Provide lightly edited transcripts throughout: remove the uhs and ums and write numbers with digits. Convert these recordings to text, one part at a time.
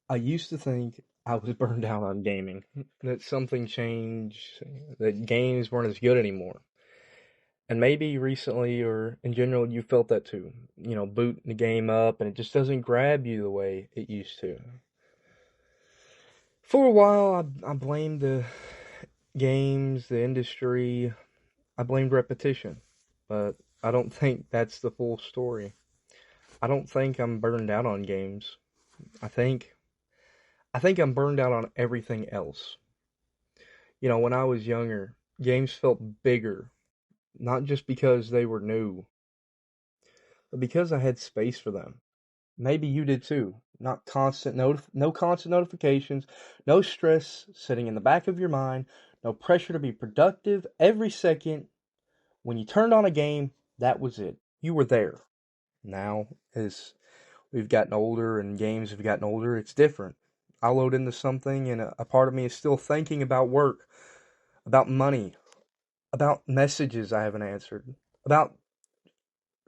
I used to think I was burned out on gaming, that something changed, that games weren't as good anymore. And maybe recently or in general, you felt that too. Booting the game up and it just doesn't grab you the way it used to. For a while, I blamed the games, the industry, I blamed repetition. But I don't think that's the full story. I don't think I'm burned out on games. I think I think I'm burned out on everything else. When I was younger, games felt bigger, not just because they were new, but because I had space for them. Maybe you did too. Not constant no constant notifications, no stress sitting in the back of your mind, no pressure to be productive every second. When you turned on a game, that was it. You were there. Now, as we've gotten older and games have gotten older, it's different. I load into something and a part of me is still thinking about work, about money, about messages I haven't answered, about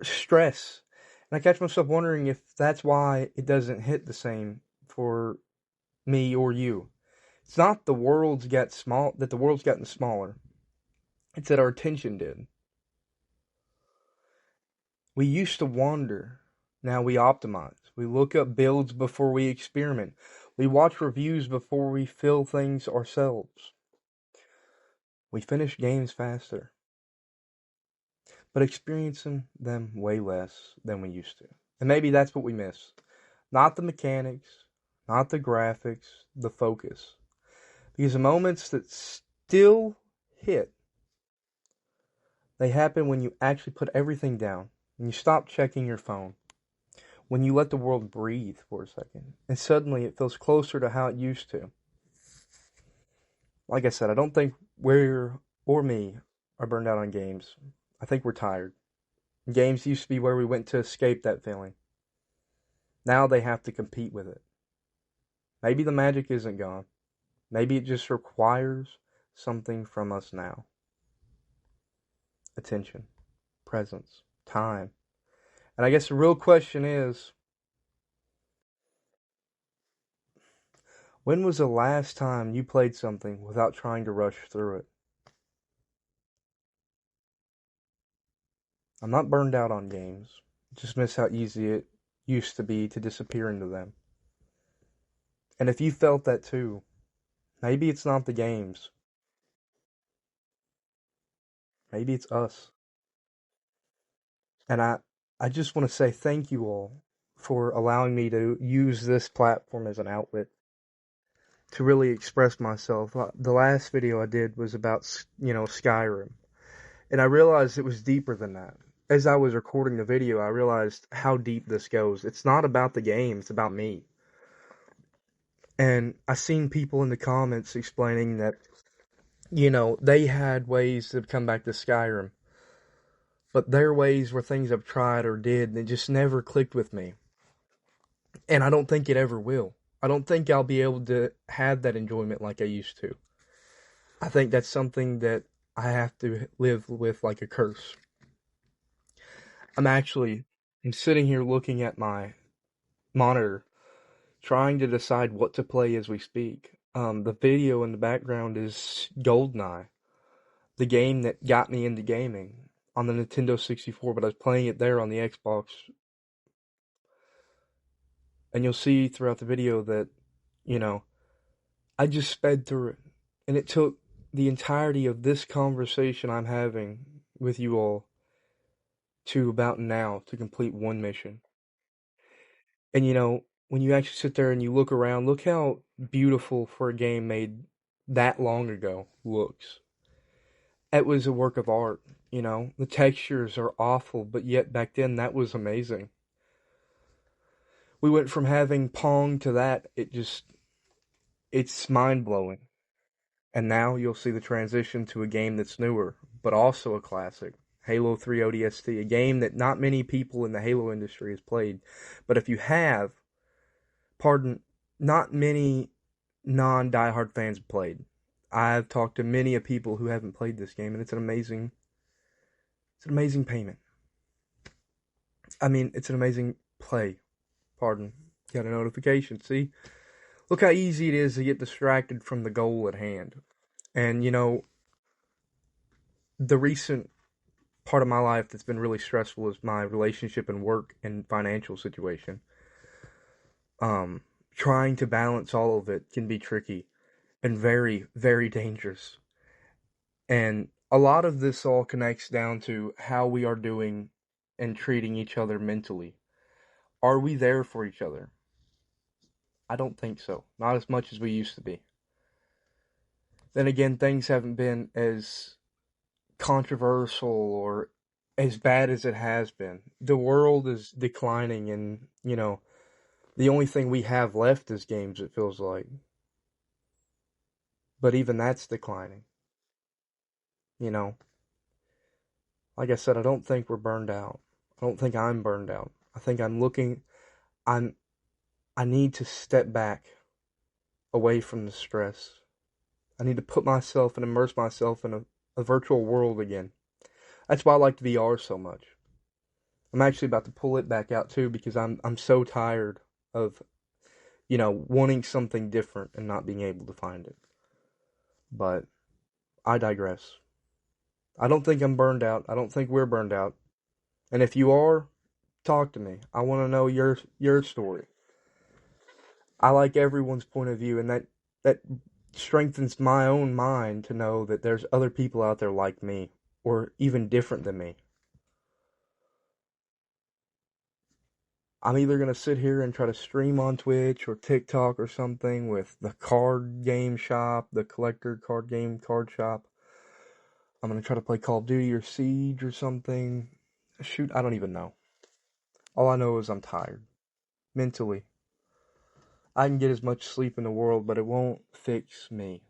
stress. And I catch myself wondering if that's why it doesn't hit the same for me or you. It's not the world's gotten smaller. It's that our attention did. We used to wander. Now we optimize. We look up builds before we experiment. We watch reviews before we fill things ourselves. We finish games faster, but experiencing them way less than we used to. And maybe that's what we miss. Not the mechanics, not the graphics, the focus. Because the moments that still hit, they happen when you actually put everything down, when you stop checking your phone, when you let the world breathe for a second, and suddenly it feels closer to how it used to. Like I said, I don't think we're, or me, are burned out on games. I think we're tired. Games used to be where we went to escape that feeling. Now they have to compete with it. Maybe the magic isn't gone. Maybe it just requires something from us now. Attention, presence, time. And I guess the real question is, when was the last time you played something without trying to rush through it? I'm not burned out on games. Just miss how easy it used to be to disappear into them. And if you felt that too, maybe it's not the games. Maybe it's us. And I just want to say thank you all for allowing me to use this platform as an outlet to really express myself. The last video I did was about, Skyrim. And I realized it was deeper than that. As I was recording the video, I realized how deep this goes. It's not about the game, it's about me. And I seen people in the comments explaining that, they had ways to come back to Skyrim. But their ways were things I've tried or did, and it just never clicked with me. And I don't think it ever will. I don't think I'll be able to have that enjoyment like I used to. I think that's something that I have to live with like a curse. I'm sitting here looking at my monitor, trying to decide what to play as we speak. The video in the background is GoldenEye, the game that got me into gaming on the Nintendo 64, but I was playing it there on the Xbox. And you'll see throughout the video that, you know, I just sped through it. And it took the entirety of this conversation I'm having with you all to about now to complete one mission. And when you actually sit there and you look around, look how beautiful for a game made that long ago looks. It was a work of art. The textures are awful, but yet back then that was amazing. We went from having Pong to that. It's mind blowing. And now you'll see the transition to a game that's newer, but also a classic. Halo 3 ODST, a game that not many people in the Halo industry has played. But if you have, pardon, not many non-diehard fans have played. I've talked to many of people who haven't played this game, and it's an amazing payment. I mean, it's an amazing play. Pardon. Got a notification. See? Look how easy it is to get distracted from the goal at hand. And, the recent part of my life that's been really stressful is my relationship and work and financial situation. Um, Trying to balance all of it can be tricky and very, very dangerous. And a lot of this all connects down to how we are doing and treating each other mentally. Are we there for each other? I don't think so. Not as much as we used to be. Then again, things haven't been as controversial or as bad as it has been. The world is declining, and, the only thing we have left is games, it feels like. But even that's declining, you know? Like I said, I don't think we're burned out. I don't think I'm burned out. I think I'm, I need to step back away from the stress. I need to put myself and immerse myself in a virtual world again. That's why I like VR so much. I'm actually about to pull it back out too because I'm so tired of, wanting something different and not being able to find it. But I digress. I don't think I'm burned out. I don't think we're burned out. And if you are, talk to me. I want to know your story. I like everyone's point of view, and that strengthens my own mind to know that there's other people out there like me or even different than me. I'm either going to sit here and try to stream on Twitch or TikTok or something with the card game shop, the collector card game card shop. I'm going to try to play Call of Duty or Siege or something. Shoot, I don't even know. All I know is I'm tired. Mentally. I can get as much sleep in the world, but it won't fix me.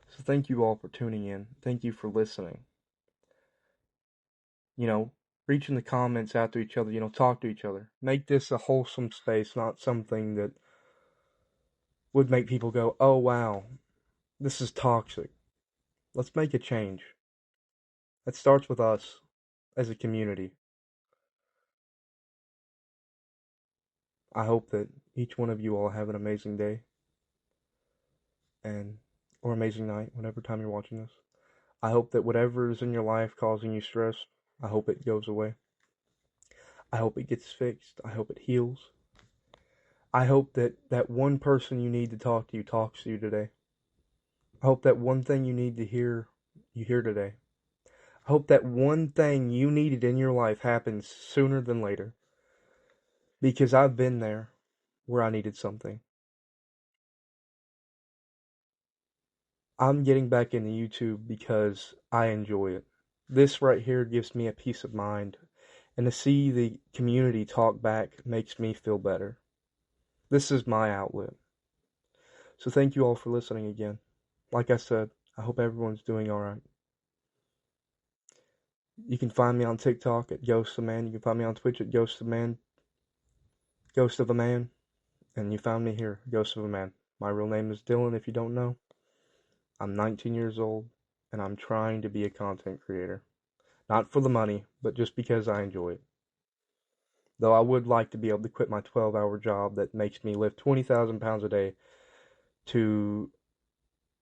So thank you all for tuning in. Thank you for listening. Reach in the comments out to each other, talk to each other. Make this a wholesome space, not something that would make people go, oh wow, this is toxic. Let's make a change. It starts with us as a community. I hope that each one of you all have an amazing day and or amazing night, whatever time you're watching this. I hope that whatever is in your life causing you stress, I hope it goes away. I hope it gets fixed. I hope it heals. I hope that one person you need to talk to you talks to you today. I hope that one thing you need to hear, you hear today. I hope that one thing you needed in your life happens sooner than later. Because I've been there where I needed something. I'm getting back into YouTube because I enjoy it. This right here gives me a peace of mind. And to see the community talk back makes me feel better. This is my outlet. So thank you all for listening again. Like I said, I hope everyone's doing alright. You can find me on TikTok at Ghost of Man. You can find me on Twitch at Ghost of Man. Ghost of a Man. And you found me here, Ghost of a Man. My real name is Dylan if you don't know. I'm 19 years old, and I'm trying to be a content creator. Not for the money, but just because I enjoy it. Though I would like to be able to quit my 12-hour job that makes me lift 20,000 pounds a day to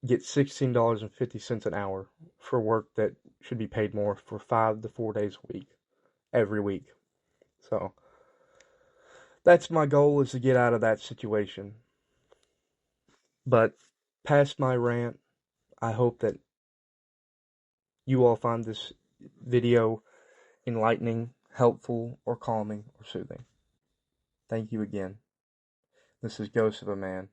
get $16.50 an hour for work that should be paid more for 5 to 4 days a week, every week. So, that's my goal, is to get out of that situation. But past my rant, I hope that you all find this video enlightening, helpful, or calming, or soothing. Thank you again. This is Ghost of a Man.